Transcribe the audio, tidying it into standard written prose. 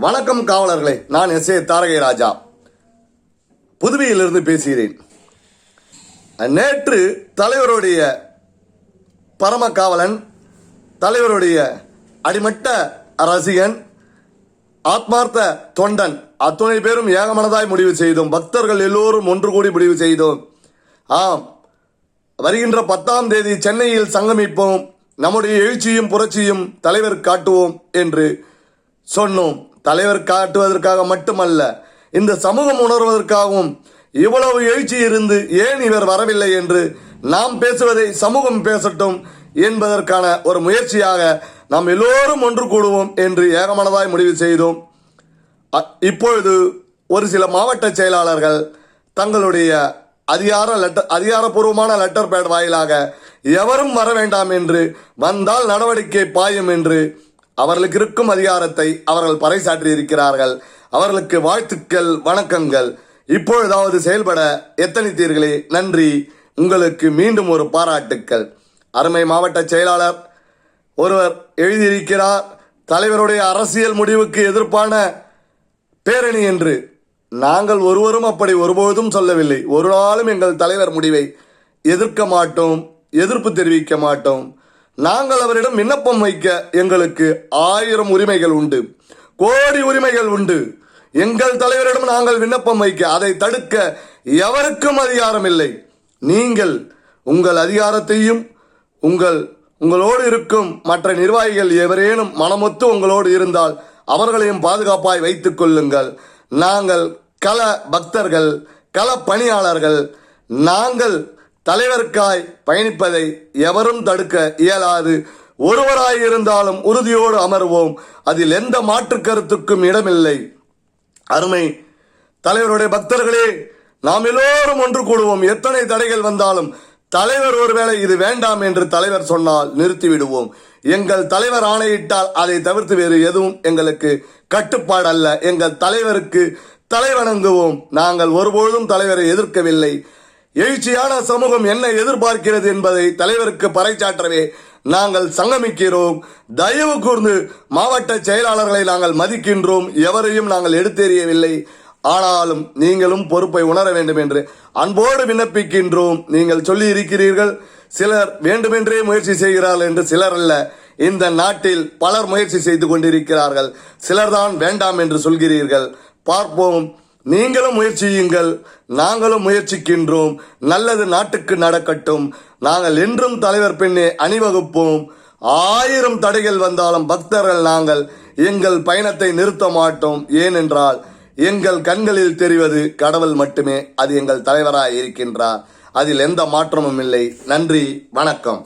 வணக்கம் காவலர்களே, நான் எஸ். ஏ. தாரகை ராஜா புதுவையிலிருந்து பேசுகிறேன். நேற்று தலைவருடைய பரம காவலன், தலைவருடைய அடிமட்ட ரசிகன், ஆத்மார்த்த தொண்டன் அத்துணை பேரும் ஏகமனதாய் முடிவு செய்தோம். பக்தர்கள் எல்லோரும் ஒன்று கூடி முடிவு செய்தோம். ஆம், வருகின்ற 10ஆம் தேதி சென்னையில் சங்கமிப்போம், நம்முடைய எழுச்சியும் புரட்சியும் தலைவர் காட்டுவோம் என்று சொன்னோம். தலைவர் காட்டுவதற்காக மட்டுமல்ல, இந்த சமூகம் உணர்வதற்காகவும். இவ்வளவு எழுச்சி இருந்து ஏன் இவர் வரவில்லை என்று நாம் பேசுவதை சமூகம் பேசட்டும் என்பதற்கான ஒரு முயற்சியாக நாம் எல்லோரும் ஒன்று கூடுவோம் என்று ஏகமனதாய் முடிவு செய்தோம். இப்பொழுது ஒரு சில மாவட்ட செயலாளர்கள் தங்களுடைய அதிகாரப்பூர்வமான லெட்டர் பேட் வாயிலாக எவரும் வர வேண்டாம் என்று, வந்தால் நடவடிக்கை பாயும் என்று அவர்களுக்கு இருக்கும் அதிகாரத்தை அவர்கள் பறைசாற்றி இருக்கிறார்கள். அவர்களுக்கு வாழ்த்துக்கள், வணக்கங்கள். இப்பொழுதாவது செயல்பட எத்தனித்தீர்களே, நன்றி. உங்களுக்கு மீண்டும் ஒரு பாராட்டுக்கள். அருமை மாவட்ட செயலாளர் ஒருவர் எழுதியிருக்கிறார், தலைவருடைய அரசியல் முடிவுக்கு எதிர்ப்பான பேரணி என்று. நாங்கள் ஒருவரும் அப்படி ஒருபோதும் சொல்லவில்லை. ஒரு நாளும் எங்கள் தலைவர் முடிவை எதிர்க்க மாட்டோம், எதிர்ப்பு தெரிவிக்க மாட்டோம். நாங்கள் அவரிடம் விண்ணப்பம் வைக்க எங்களுக்கு 1000 உரிமைகள் உண்டு, கோடி உரிமைகள் உண்டு. எங்கள் தலைவரிடம் நாங்கள் விண்ணப்பம் வைக்க, அதை தடுக்க எவருக்கும் அதிகாரம் இல்லை. நீங்கள் உங்கள் அதிகாரத்தையும் உங்களோடு இருக்கும் மற்ற நிர்வாகிகள் எவரேனும் மனமொத்து உங்களோடு இருந்தால் அவர்களையும் பாதுகாப்பாய் வைத்துக் கொள்ளுங்கள். நாங்கள் கள பக்தர்கள், கள பணியாளர்கள். நாங்கள் தலைவருக்காய் பயணிப்பதை எவரும் தடுக்க இயலாது. ஒருவராய் இருந்தாலும் உறுதியோடு அமர்வோம், அதில் எந்த மாற்று கருத்துக்கும் இடமில்லை. அருமை தலைவருடைய பக்தர்களே, நாம் எல்லோரும் ஒன்று கூடுவோம். எத்தனை தடைகள் வந்தாலும் தலைவர் ஒருவேளை இது வேண்டாம் என்று தலைவர் சொன்னால் நிறுத்திவிடுவோம். எங்கள் தலைவர் ஆணையிட்டால் அதை தவிர்த்து வேறு எதுவும் எங்களுக்கு கட்டுப்பாடு அல்ல. எங்கள் தலைவருக்கு தலைவணங்குவோம். நாங்கள் ஒருபொழுதும் தலைவரை எதிர்க்கவில்லை. எழுச்சியான சமூகம் என்ன எதிர்பார்க்கிறது என்பதை தலைவருக்கு பறைசாற்றவே நாங்கள் சங்கமிக்கிறோம். தயவு கூர்ந்து மாவட்ட செயலாளர்களை நாங்கள் மதிக்கின்றோம். எவரையும் நாங்கள் எடுத்தெறியவில்லை. ஆனாலும் நீங்களும் பொறுப்பை உணர வேண்டும் என்று அன்போடு விண்ணப்பிக்கின்றோம். நீங்கள் சொல்லி இருக்கிறீர்கள், சிலர் வேண்டுமென்றே முயற்சி செய்கிறார்கள் என்று. சிலர் அல்ல, இந்த நாட்டில் பலர் முயற்சி செய்து கொண்டிருக்கிறார்கள். சிலர்தான் வேண்டாம் என்று சொல்கிறீர்கள். பார்ப்போம். நீங்களும் முயற்சியுங்கள், நாங்களும் முயற்சிக்கின்றோம். நல்லது நாட்டுக்கு நடக்கட்டும். நாங்கள் என்றும் தலைவர் பின்னே அணிவகுப்போம். 1000 தடைகள் வந்தாலும் பக்தர்கள் நாங்கள் எங்கள் பயணத்தை நிறுத்த மாட்டோம். ஏனென்றால் எங்கள் கண்களில் தெரிவது கடவுள் மட்டுமே. அது எங்கள் தலைவராய் இருக்கின்றார். அதில் எந்த மாற்றமும் இல்லை. நன்றி, வணக்கம்.